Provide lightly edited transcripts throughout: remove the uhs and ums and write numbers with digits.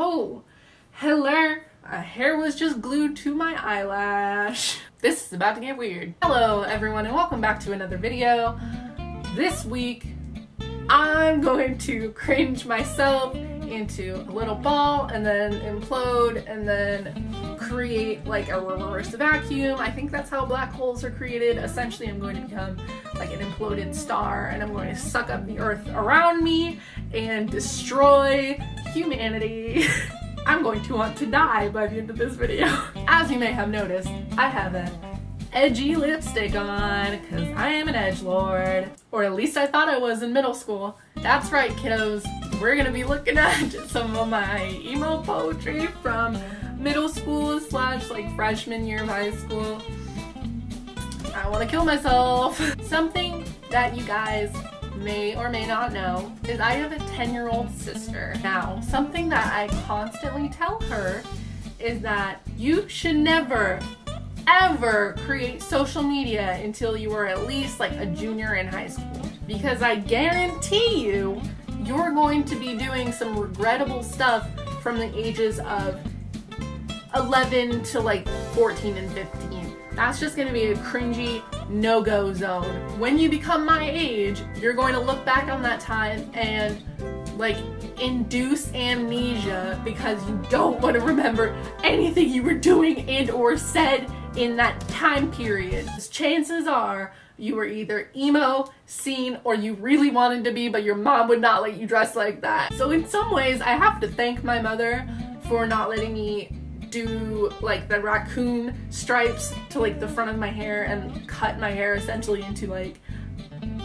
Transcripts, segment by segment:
Oh, hello. A hair was just glued to my eyelash. This is about to get weird. Hello everyone and welcome back to another video. This week, I'm going to cringe myself into a little ball and then implode and then create like a reverse vacuum. I think that's how black holes are created. Essentially, I'm going to become like an imploded star and I'm going to suck up the earth around me and destroy humanity. I'm going to want to die by the end of this video. As you may have noticed, I have an edgy lipstick on because I am an edgelord. Or at least I thought I was in middle school. That's right, kiddos. We're gonna be looking at some of my emo poetry from middle school / like freshman year of high school. I want to kill myself. Something that you guys may or may not know is I have a 10-year-old sister. Now, something that I constantly tell her is that you should never ever create social media until you are at least like a junior in high school, because I guarantee you you're going to be doing some regrettable stuff from the ages of 11 to like 14 and 15. That's just going to be a cringy no-go zone. When you become my age, you're going to look back on that time and like induce amnesia because you don't want to remember anything you were doing and or said in that time period. Chances are you were either emo, scene, or you really wanted to be, but your mom would not let you dress like that. So in some ways, I have to thank my mother for not letting me do like the raccoon stripes to like the front of my hair and cut my hair essentially into like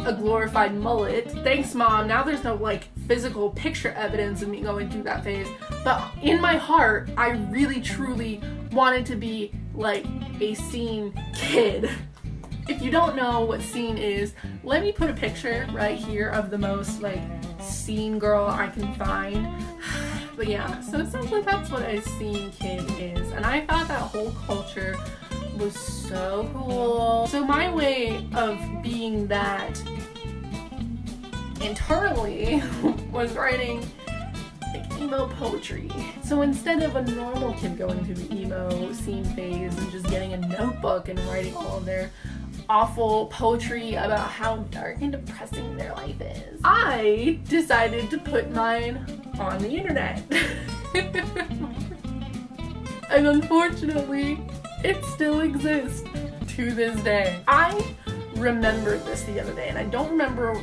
a glorified mullet. Thanks, Mom. Now there's no like physical picture evidence of me going through that phase, but in my heart, I really truly wanted to be like a scene kid. If you don't know what scene is, let me put a picture right here of the most like scene girl I can find. But yeah, so essentially that's what a scene kid is, and I thought that whole culture was so cool. So my way of being that internally was writing like emo poetry. So instead of a normal kid going through the emo scene phase and just getting a notebook and writing all of their awful poetry about how dark and depressing their life is, I decided to put mine on the internet. And unfortunately, it still exists to this day. I remembered this the other day, and I don't remember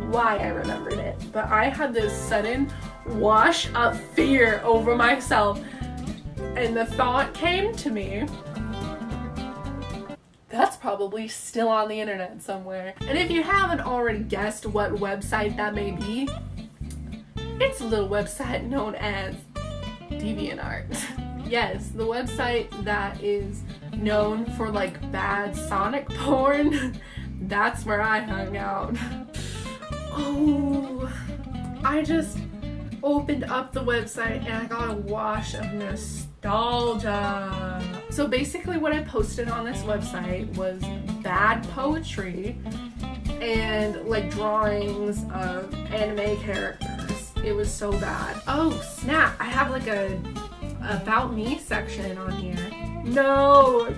why I remembered it, but I had this sudden wash of fear over myself, and the thought came to me, that's probably still on the internet somewhere. And if you haven't already guessed what website that may be, it's a little website known as DeviantArt. Yes, the website that is known for like bad Sonic porn. That's where I hung out. Oh, I just opened up the website and I got a wash of nostalgia. So basically what I posted on this website was bad poetry and like drawings of anime characters. It was so bad. Oh snap, I have like a about me section on here. No.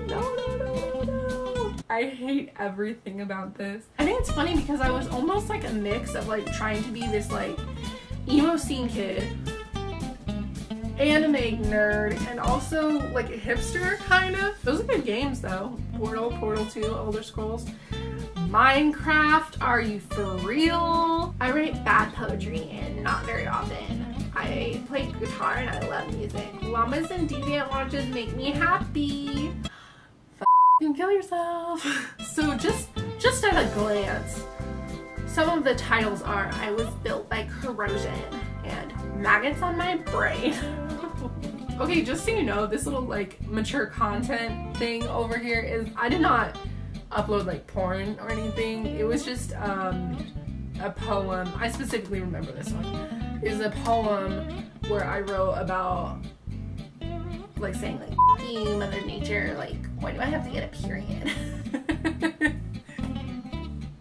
I hate everything about this. I think it's funny because I was almost like a mix of like trying to be this like emo scene kid, anime nerd, and also like a hipster kind of. Those are good games though. Portal 2, Elder Scrolls. Minecraft, are you for real? I write bad poetry and not very often. I play guitar and I love music. Llamas and deviant watches make me happy. F***ing kill yourself. So just at a glance, some of the titles are I was built by corrosion and maggots on my brain. Okay, just so you know, this little like mature content thing over here is, I did not upload like porn or anything. It was just a poem. I specifically remember this one. Is a poem where I wrote about like saying like you, Mother Nature, like why do I have to get a period?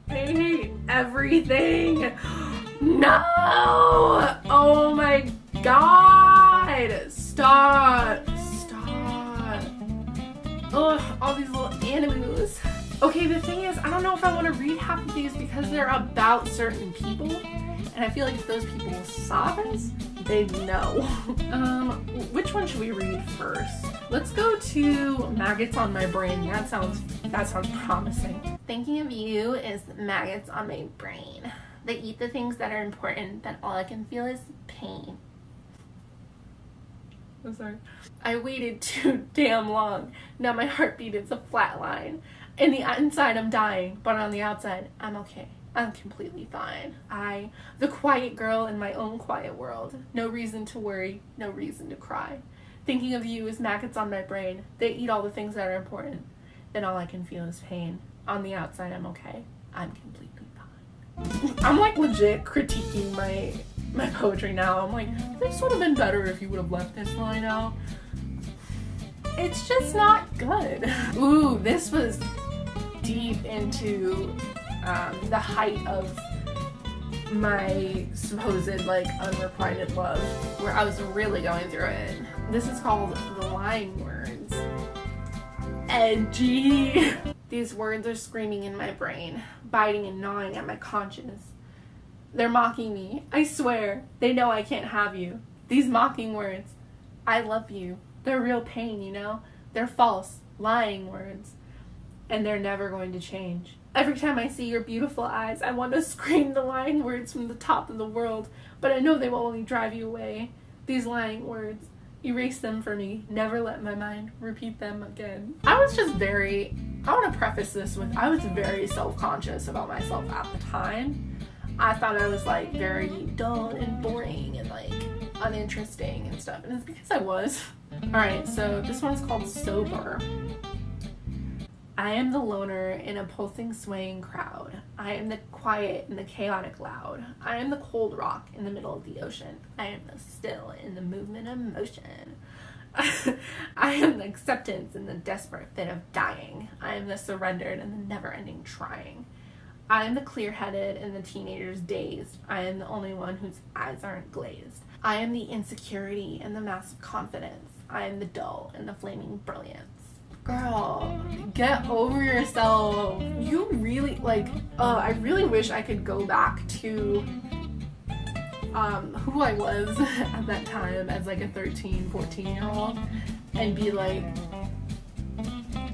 I hate everything. No! Oh my god! God, stop. Ugh, all these little animals. Okay, the thing is, I don't know if I want to read half of these because they're about certain people. And I feel like if those people saw this, they'd know. Which one should we read first? Let's go to Maggots on My Brain. That sounds promising. Thinking of you is maggots on my brain. They eat the things that are important, then all I can feel is pain. I'm sorry. I waited too damn long. Now my heartbeat is a flat line. In the inside I'm dying, but on the outside I'm okay. I'm completely fine. The quiet girl in my own quiet world. No reason to worry, no reason to cry. Thinking of you is maggots on my brain. They eat all the things that are important. Then all I can feel is pain. On the outside I'm okay. I'm completely fine. I'm like legit critiquing my poetry now. I'm like, this would have been better if you would have left this line out. It's just not good. Ooh, this was deep into the height of my supposed like unrequited love, where I was really going through it. This is called The Lying Words. Edgy. These words are screaming in my brain, biting and gnawing at my conscience. They're mocking me. I swear, they know I can't have you. These mocking words, I love you. They're real pain, you know? They're false, lying words. And they're never going to change. Every time I see your beautiful eyes, I want to scream the lying words from the top of the world, but I know they will only drive you away. These lying words, erase them for me. Never let my mind repeat them again. I want to preface this with, I was very self-conscious about myself at the time. I thought I was like very dull and boring and like uninteresting and stuff, and it's because I was. Alright, so this one's called Sober. I am the loner in a pulsing, swaying crowd. I am the quiet in the chaotic loud. I am the cold rock in the middle of the ocean. I am the still in the movement of motion. I am the acceptance in the desperate fit of dying. I am the surrendered in the never-ending trying. I am the clear-headed in the teenager's dazed. I am the only one whose eyes aren't glazed. I am the insecurity and the massive confidence. I am the dull and the flaming brilliance. Girl, get over yourself. You really, I really wish I could go back to who I was at that time as like a 13, 14-year-old and be like,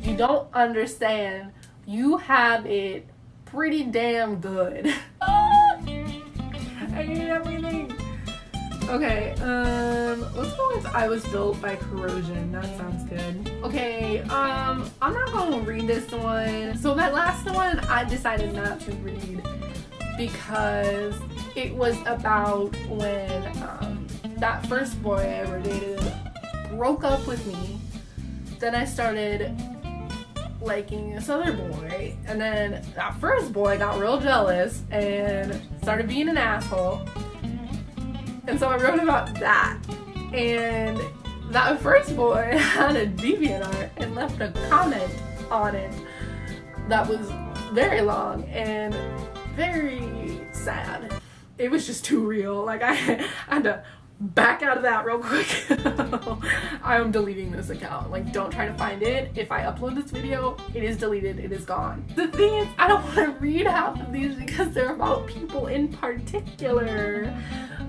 you don't understand. You have it pretty damn good. I hate everything. Okay, let's go with I Was Built by Corrosion. That sounds good. Okay, I'm not gonna read this one. So that last one I decided not to read because it was about when that first boy I ever dated broke up with me. Then I started liking this other boy, and then that first boy got real jealous and started being an asshole. And so I wrote about that, and that first boy had a DeviantArt and left a comment on it that was very long and very sad. It was just too real. Like I had to back out of that real quick. I am deleting this account. Like, don't try to find it. If I upload this video, it is deleted. It is gone. The thing is, I don't want to read half of these because they're about people in particular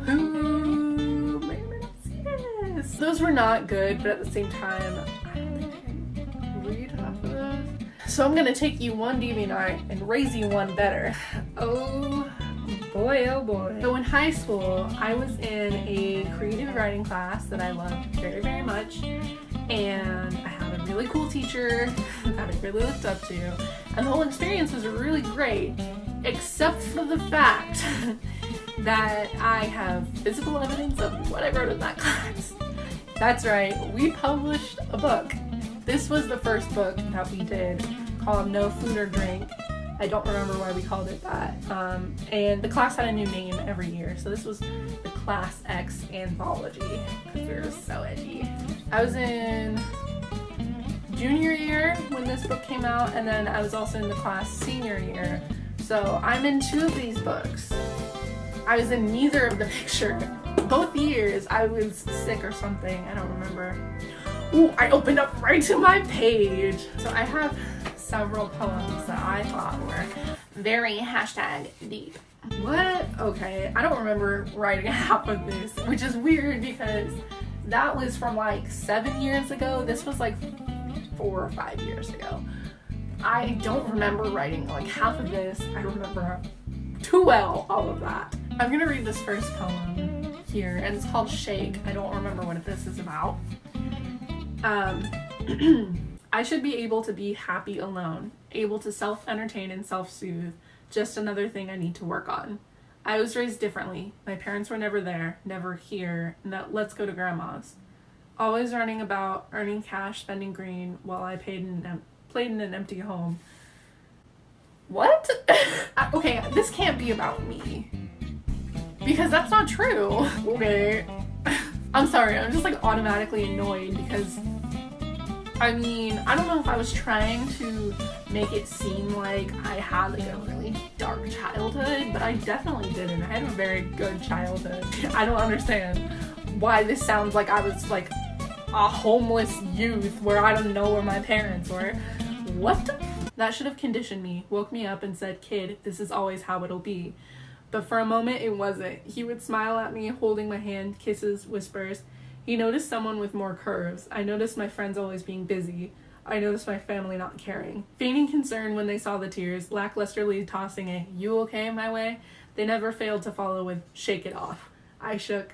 who may or may not see this. Those were not good, but at the same time, I don't think I can read half of those. So I'm gonna take you one DeviantArt and raise you one better. Oh boy, oh boy. So in high school, I was in a creative writing class that I loved very, very much. And I had a really cool teacher that I really looked up to. And the whole experience was really great, except for the fact that I have physical evidence of what I wrote in that class. That's right, we published a book. This was the first book that we did called No Food or Drink. I don't remember why we called it that. And the class had a new name every year. So this was the Class X Anthology, because we were so edgy. I was in junior year when this book came out, and then I was also in the class senior year. So I'm in two of these books. I was in neither of the picture both years I was sick or something. I don't remember. Ooh, I opened up right to my page. So I have several poems that I thought were very #deep. What? Okay, I don't remember writing half of this, which is weird because that was from like 7 years ago. This was like 4 or 5 years ago. I don't remember writing like half of this. I remember too well all of that. I'm gonna read this first poem here, and it's called Shake. I don't remember what this is about. I should be able to be happy alone, able to self-entertain and self-soothe. Just another thing I need to work on. I was raised differently. My parents were never there, never here. No, let's go to grandma's. Always running about, earning cash, spending green, while I played in an empty home. What? Okay, this can't be about me. Because that's not true. Okay. I'm sorry, I'm just like automatically annoyed because I mean, I don't know if I was trying to make it seem like I had like a really dark childhood, but I definitely didn't. I had a very good childhood. I don't understand why this sounds like I was like a homeless youth where I don't know where my parents were. What? That should have conditioned me, woke me up and said, kid, this is always how it'll be. But for a moment it wasn't. He would smile at me, holding my hand, kisses, whispers. He noticed someone with more curves. I noticed my friends always being busy. I noticed my family not caring. Feigning concern when they saw the tears, lacklusterly tossing a "you okay" my way, they never failed to follow with "shake it off." I shook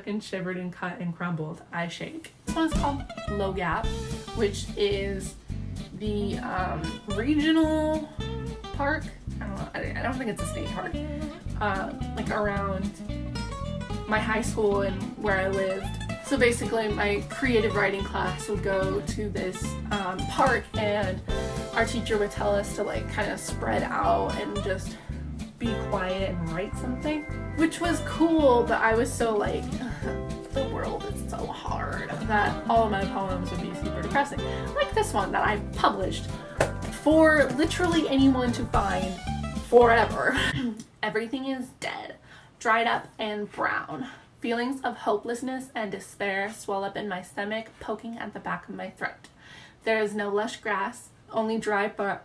and shivered and cut and crumbled. I shake. This one's called Low Gap, which is the regional park. I don't think it's a state park. Like around my high school and where I lived. So basically my creative writing class would go to this park, and our teacher would tell us to like kind of spread out and just be quiet and write something, which was cool, but I was so like, the world is so hard that all of my poems would be super depressing. Like this one that I published for literally anyone to find forever. Everything is dead, dried up and brown. Feelings of hopelessness and despair swell up in my stomach, poking at the back of my throat. There is no lush grass, only dry brush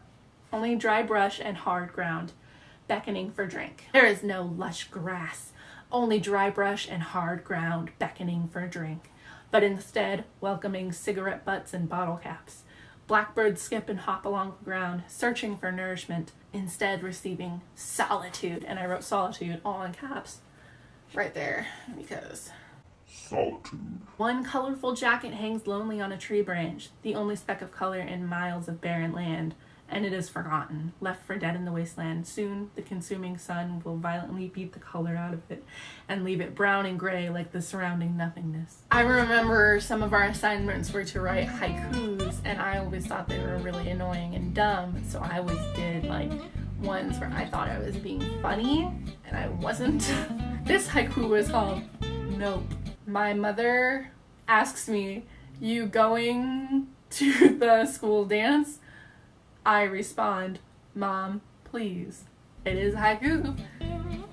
and hard ground, beckoning for drink. There is no lush grass, only dry brush and hard ground, beckoning for drink, but instead welcoming cigarette butts and bottle caps. Blackbirds skip and hop along the ground, searching for nourishment, instead receiving solitude. And I wrote solitude all in caps right there because solitude. One colorful jacket hangs lonely on a tree branch, the only speck of color in miles of barren land, and it is forgotten, left for dead in the wasteland. Soon the consuming sun will violently beat the color out of it and leave it brown and gray like the surrounding nothingness. I remember some of our assignments were to write haikus, and I always thought they were really annoying and dumb, so I always did like ones where I thought I was being funny and I wasn't. This haiku was called Nope. My mother asks me, you going to the school dance? I respond, Mom, please. It is haiku,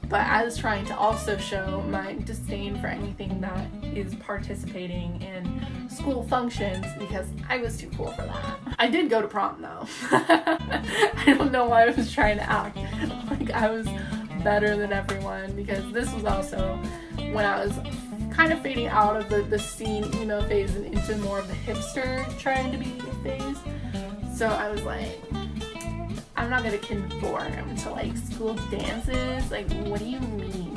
but I was trying to also show my disdain for anything that is participating in school functions because I was too cool for that. I did go to prom though. I don't know why I was trying to act like I was better than everyone, because this was also when I was kind of fading out of the scene emo phase and into more of the hipster trying to be phase. So I was like, I'm not gonna conform to like school dances. Like, what do you mean?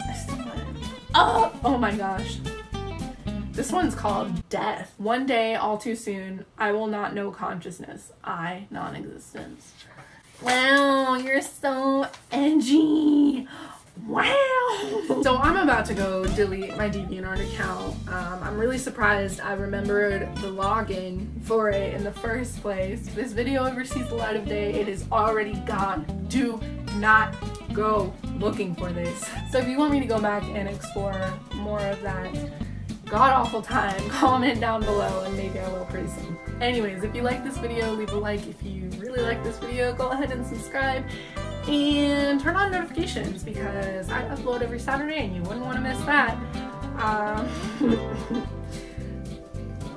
I still want it. Oh my gosh. This one's called Death. One day, all too soon, I will not know consciousness. I, non-existence. Wow, you're so edgy. Wow. So I'm about to go delete my DeviantArt account. I'm really surprised I remembered the login for it in the first place. This video ever sees the light of day, it is already gone. Do not go looking for this. So if you want me to go back and explore more of that god-awful time, comment down below and maybe I will pretty soon. Anyways, if you like this video, leave a like. If you really like this video, go ahead and subscribe. and turn on notifications because I upload every Saturday and you wouldn't want to miss that.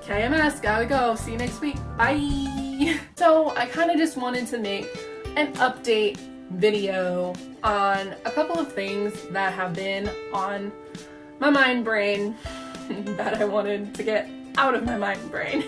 KMS, gotta go. See you next week. Bye. So I kind of just wanted to make an update video on a couple of things that have been on my mind brain that I wanted to get out of my mind brain.